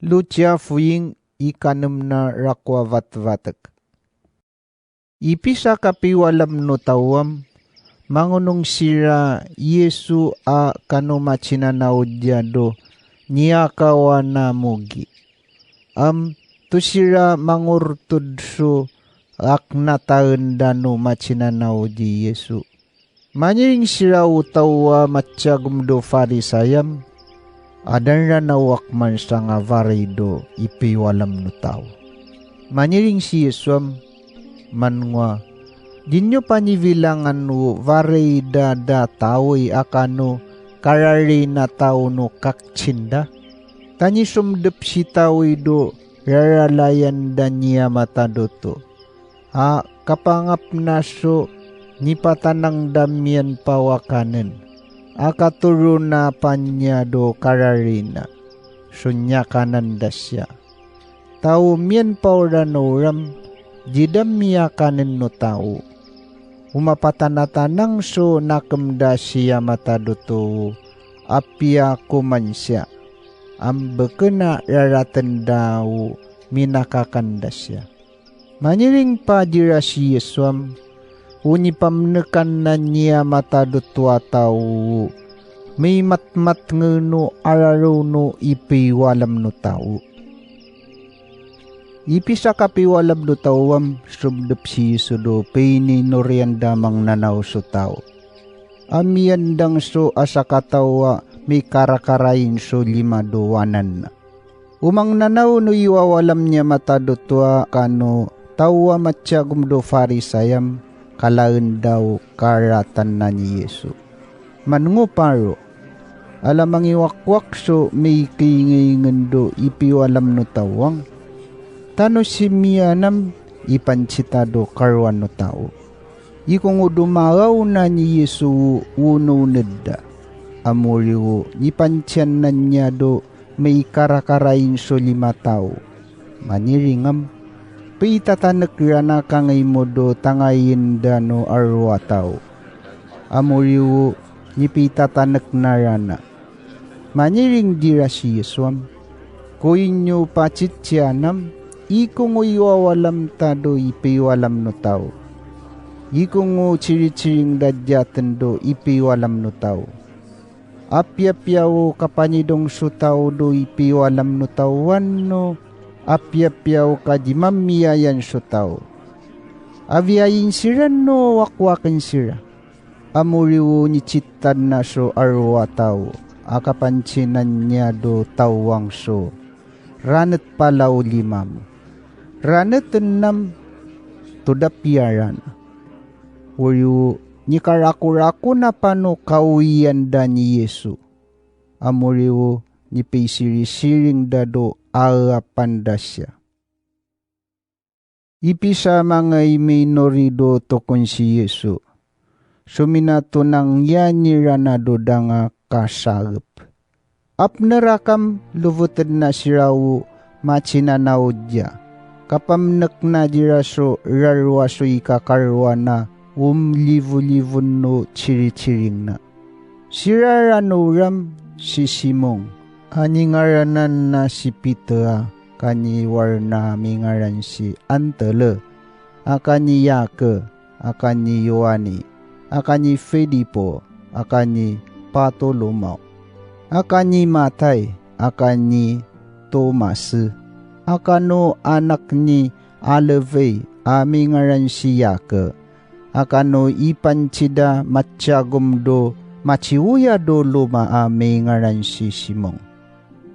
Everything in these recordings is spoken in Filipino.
Lucia fuing ikanam na rakwa vatvatak. Ipisa kapiwalam no tawam, mangunong sira Yesu a kanumachina na udyado niyakawa na mugi. To sira mangurtudso ak nataen dano machina na udi Yesu. Manyiring sira utawa matsyagum do farisayam, adan ra nawakman sa nga varido ipiwalam no tao. Manyiring si Yesuam manwa, dinyo panivilangan no varida da tao'y akano karari na tao no kakchinda. Tani sumdep si tao'y do raralayan da niya matadoto. Kapangap naso nipatanang damyan pawakanen. Akaturo na panya do kararina, sunya kanan dasya. Tao miyan pauranoram, jidam miya kanen no tao. Umapatanatanang so nakamda siya mataduto, apya kumansya. Ambekena raratan daw, minakakanda siya. Maniring pa dira si Yesuam, unipamnekan na niya matadutwa tao, may matmat ngano araro no ipiwalam no tao. Ipisa kapiwalam no tawam, subdep si Yesudo, pininorian damang nanaw so tao. Amiandang so asakatawa, may karakarain so 5 na. Umang nanaw no iwawalam niya matadutwa kano, tawa matsyagum do farisayam, kalaen daw karatan na ni Yesu. Manungo paro, alamang iwakwak so may kingay do ipiwalam no tawang. Tano si miyanam ipansitado karwan no tao. Ikong dumaraw na ni Yesu uno nedda. Amuriwo ipansyan na niya do may karakarain so 5 tao. Maniringam, pitatanak rana kangay mo do tangayin dano arwa tao. Amuriwo ni pitatanak na rana. Maniring dira si Yesuam. Kuinyo pachitsyanam, ikong iwawalam tado ipiwalam no tao. Ikong chiri-chiring dadyatan do ipiwalam no tao. Apya-pyaw kapanidong so tao do ipiwalam no tawan no, apya-pyaw ka di mamiyayan so tao. Aviyayin sira no wakwakin sira. Amuriwo ni chitan na so arwa tao. Akapansinan niya do tawang so. Ranet palaw 5. Ranet 6 tudapyaran. Uriwo ni karakuraku na pano kauyan da ni Yesu. Amuriwo ni paisiri-siring da do alapandasya. Ipisa mga iminorido tokon si Yesu. Suminato nang yanira na do da nga kasalip. Apnerakam luvuted na sirawu machinanaw dya. Kapamnek na diraso rarwaso ikakarwa na livu-livun no chiri-chiring na. Siraranuram si Simong. Aningaranan na si Peter, kaniwar na mingaran si Antele, akani Yake, akani Yohani, akani Felipo, akani Patolomao, akani Matay, akani Tomas, akano anak ni Alevey, amingaran si Yake, akano ipansida matsyagom do machiuya do luma amingaran si Simong.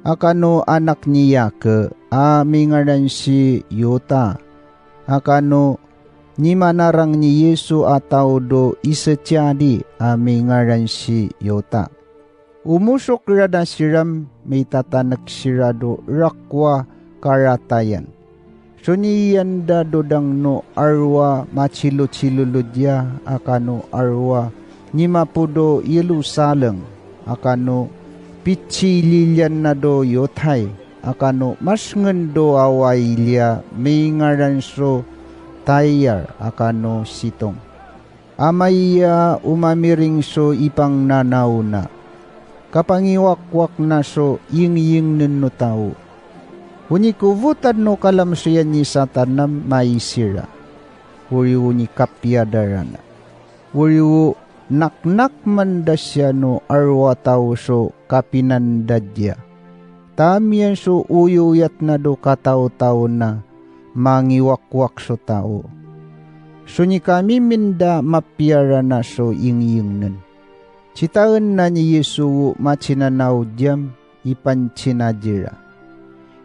Akano anak ni Yake, amingaran si Yota. Akano ni manarang ni Yesu ataw do isatyadi, amingaran si Yota. Umusok rada siram, may tatanak sirado rakwa karatayan. Suniyan da dodang no arwa machilo-chiluludya, akano arwa ni mapudo Yerusalem, akano pichililyan na do Yotay, akano mas ngendo awailya may ngaran so Tayar, akano Sitong. Amaya umamiring so ipang nanaw na. Kapangiwakwak na so ying-ying no tao. Uni kuvutan no kalam siya ni satanam maisira. Uriwo ni kapyadarana. Uriwo naknak manda siya no arwa tao so kapinandadya. Tamiyan so uyuyat na do katao-tao na mangiwakwak so tao. So ni kami minda mapiyara na so ing-ingnan. Citaan na ni Yesu machinanaw diyam ipancinadira.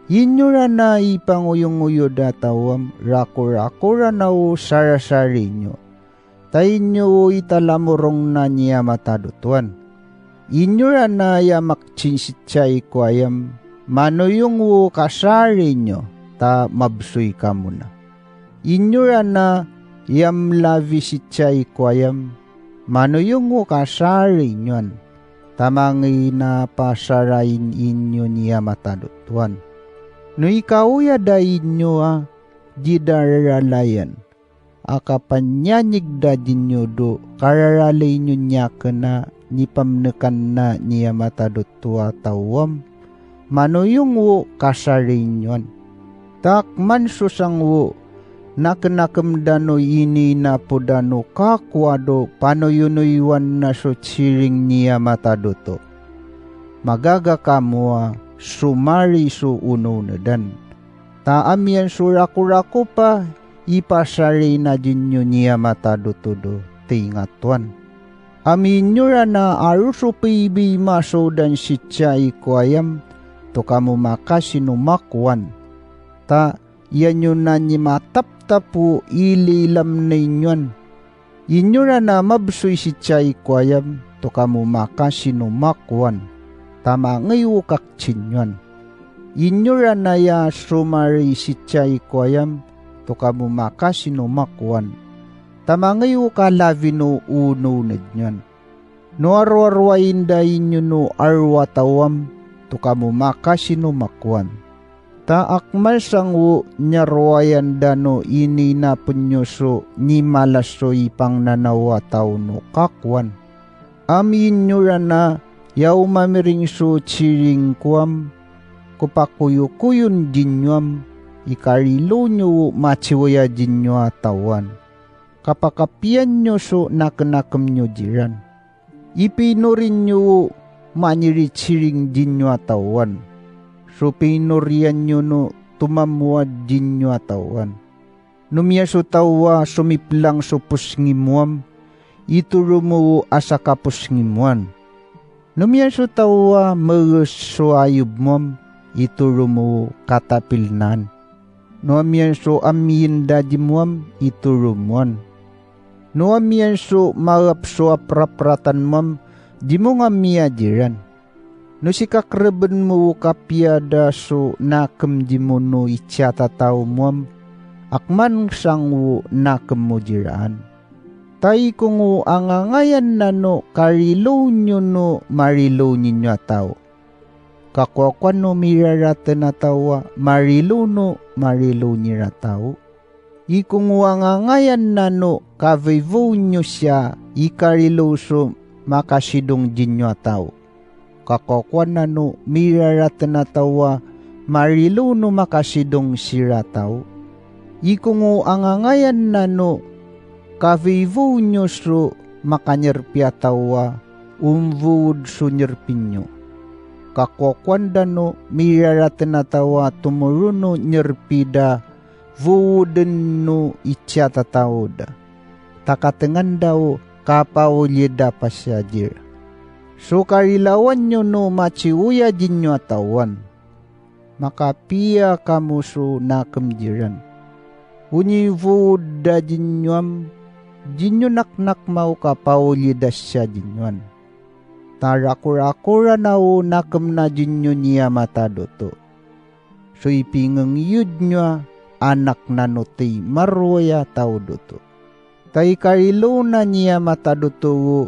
Inyura na ipanguyong-uyo datawam rakur-akura na o sarasari nyo. Tayo nyo italamurong na niya matadutuan. Inyura na yamakchinsitsay ko ayam manuyong o kasari nyo ta mabsuy ka muna. Inyura na yam lavi sitsay ko ayam manuyong o kasari nyon tamangi na pasarain inyo niya matadutuan. No ikaw yada inyo di dararalayan, akapanyanig da dinyo do kararalay nyo niya ka na nipamnekan na niya matadutua tawam, manuyong wo kasarin yon. Takman susang wo, nakenakam dano ini na po dano kakwado panoyunuywan na so tsiring niya mataduto. Magaga kamua, sumari su uno na dan. Taam yan surakurako pa, ipasari na dinyo niya matadutudo, tingatuan. Amin nyo na aruso pibi maso dan sitya ikuayam, to kamu makasinumakwan. Ta, yan nyo na ni matap-tapu ililam na inyon. Inyo na mabsoy sitya ikuayam, to kamu makasinumakwan. Tama ngayon kakchinyon. Inyura na ya sumari sitya ikuayam, to kamu makasinumakwan. Tama ngayon kalavino uno nadyan. No arwarwain da inyo no arwatawam, to kamu makasinumakwan. Ta akmal sangwo nyarwayan da no ini na punyoso ni malaso ipang nanawa tao no kakwan. Amin nyura na yaw mamiring so chiring kwam, kupakuyukuyun dinywam, ikarilo nyo machiwaya dinyo atawan. Kapakapian nyo so nakenakam nyo jiran. Ipinurin nyo maniri chiring dinyo atawan. So pinurian nyo no tumamuad dinyo atawan. Numya so tawa sumiplang so pusngimuam, ituro mo asa kapusngimuan. Numya so tawa so ayub mom, ituro mo katapilnan. Numya so amin dadimwam, ituro moan. Numya so marap so aprapratan mom, di mo nga miya jiran. No si kakreben mo kapiada so nakam di mo no ityata tao mom, akman sang wo nakam mo jiraan. Tay kung angangayan na no karilo nyo no marilo ninyo tao. Kakwakwan no mirarata na tawa marilo no marilo nira tao. Ikung angangayan na no kavivo nyo siya ikarilo so makasidong dinyo tao. Kakwakwan na no mirarata na tawa marilo no makasidong sira tao. Ikung angangayan na no kavivo nyo so makanyerpia tawa umvud so nyerpinyo. Kakwakwanda no mirarata na tawa tumuruno nyerpida vuden no ityata tawda. Takatengan daw kapaulyeda pasyajir. So karilawan nyo no machiuya dinyo atawan. Makapia kamu so nakemjiran. Unyi vuda dinyoam, dinyo naknak mau kapaulidas siya dinyon. Tarakura-kura na o nakam na dinyo niya matadoto. So ipingang yud nyo anak na notay marwaya tao doto. Tay karilo na niya matadoto o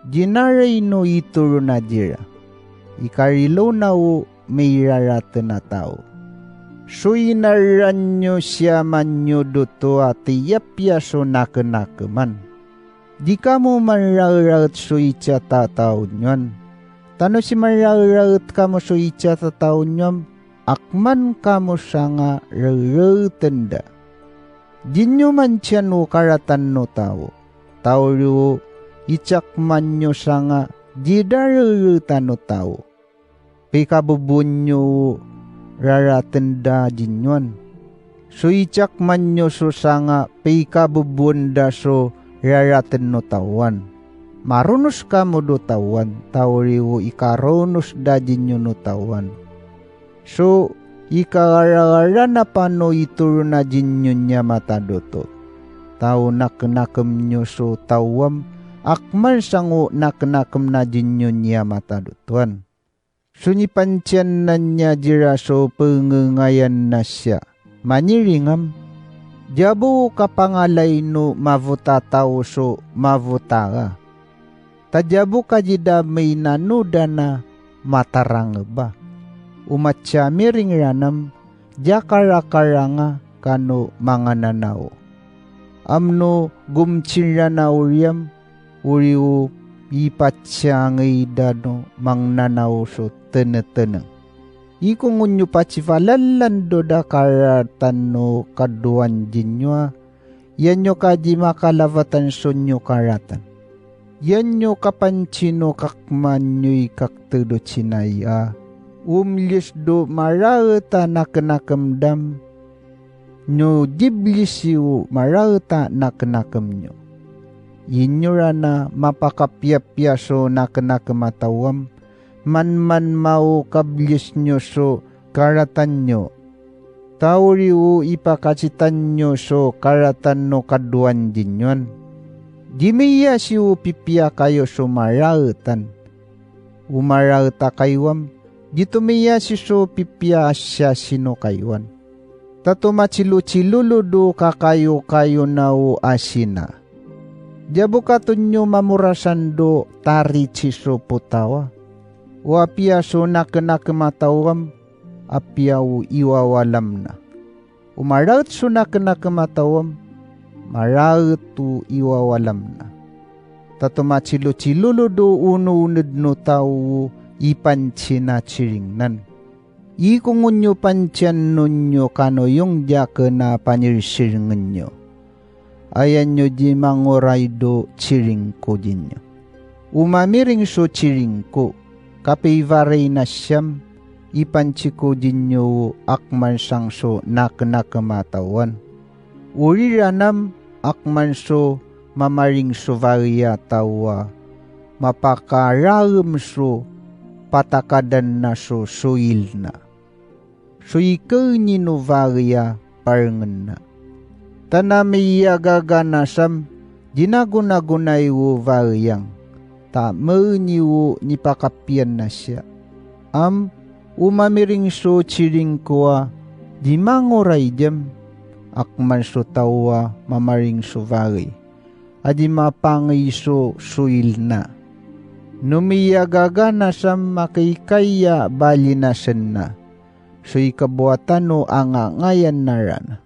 dinaray no ituro na dira. Ikarilo na o may rarata na tao. So inaran nyo siya man nyo doto at iyapya so nakenakaman. Di ka mo manraraut so itya tataon nyon. Tano si manraraut ka mo so itya tataon nyon, akman kamo siya nga rarutanda. Dinyo man siya no karatan no tao. Tao yu ichakman nyo siya nga di darurutan no tao. Pikabubun nyo raratanda dinyon. So ichakman nyo so siya nga pikabubun da so raratan no tawan. Marunos kamo do tawan. Tao yu ikarunos da dinyo no tawan. So ikarara na pano ituro na jinyo niya matadoto. Tao naknakam nyo so tawam, akman sango naknakam na jinyo niya matadotuan. Sunipansyan na niya jira so pengengayan na siya. Maniringam, jabo kapangalay no mavuta tao so mavutara. Tajabo kajidamay na nuda na matarang ba. Umatsa miring ranam, jakara-karanga kano mga nanao. Amno gumtsira na uriyam, uriu ipatsa ngay dano mang nanao so tene-tene. Ikong unyo patsifalalando da karatan no kaduan jinyo, yan nyo kaji makalavatan so nyo karatan. Yan nyo kapanchino kakman nyo'y kaktudo chinaya. Umlis do marauta naknakamdam nyo jiblisiu marauta naknakam nyo. Inyura na mapakapyapya so naknakamatawam man mau kablis nyo so karatan nyo. Tauriu ipakacitan nyo so karatan no kaduan dinyon. Dimiya siu pipya kayo so marautan. Umarauta kaywam. Dito miya si so pipya siya sino kaywan. Tato machilu-chiluludo kakayo-kayo nao asina. Diabo katunyo mamurasan do tari chiso putawa. O apia so nakanakematawam, apiaw iwawalam na. Umaraut so nakanakematawam, maraut tu iwawalam na. Tato machilu-chiluludo uno-unod no tao, ipanchina chiringnan. Ikungunyo panchan nunyo kano yung jake na panirsiringan nyo. Ayan nyo di mangoraydo chiringko dinyo. Umamiring so chiringko, kapeivaray na siyam, ipanchiko dinyo akman sang so naknakamatawan. Uriranam akman so mamaring so variya tawa, mapakaram so patakadan na so suil na. So ikaw ninuvarya parangan na. Tanamiya gaganasam, dinagunagunay wo varyang. Ta mauniwo nipakapian na siya. Umamiring so chiring koa, di mangoray jam. Akman so tawa mamaring so vary. Adi mapangay so suil na. Numiyagaga na sa makaykaya balinasan na. So ikabuatan no angangayan na ran.